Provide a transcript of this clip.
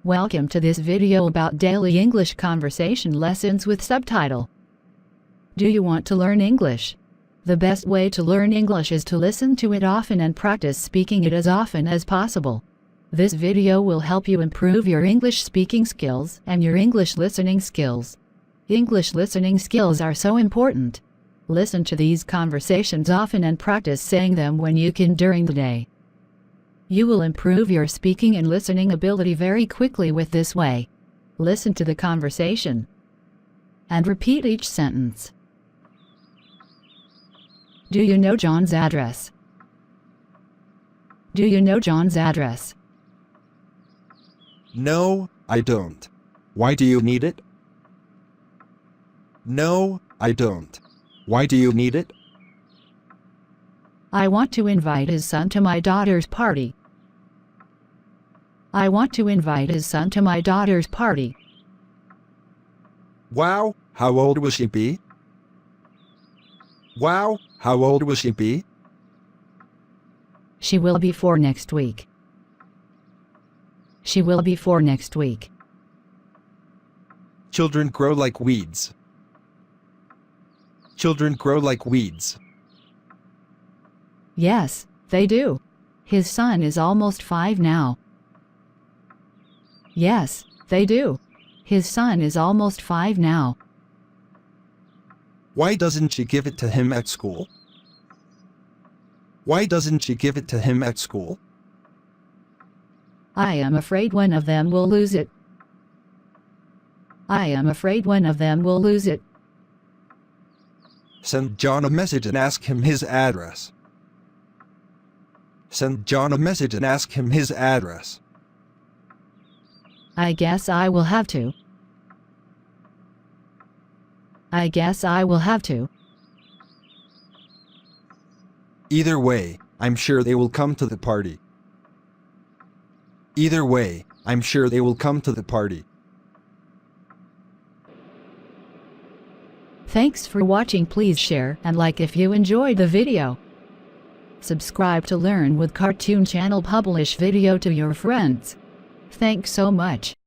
Welcome to this video about daily English conversation lessons with subtitle. Do you want to learn English? The best way to learn English is to listen to it often and practice speaking it as often as possible. This video will help you improve your English speaking skills and your English listening skills. English listening skills are so important. Listen to these conversations often and practice saying them when you can during the day. You will improve your speaking and listening ability very quickly with this way. Listen to the conversation and repeat each sentence. Do you know John's address? Do you know John's address? No, I don't. Why do you need it? No, I don't. Why do you need it? I want to invite his son to my daughter's party. I want to invite his son to my daughter's party. Wow, how old will she be? Wow, how old will she be? She will be 4 next week. She will be 4 next week. Children grow like weeds. Children grow like weeds. Yes, they do. His son is almost 5 now. Yes, they do. His son is almost 5 now. Why doesn't she give it to him at school? Why doesn't she give it to him at school? I am afraid one of them will lose it. I am afraid one of them will lose it. Send John a message and ask him his address. Send John a message and ask him his address. I guess I will have to. I guess I will have to. Either way, I'm sure they will come to the party. Either way, I'm sure they will come to the party. Thanks for watching. Please share and like if you enjoyed the video. Subscribe to Learn with Cartoon channel, publish video to your friends. Thanks so much.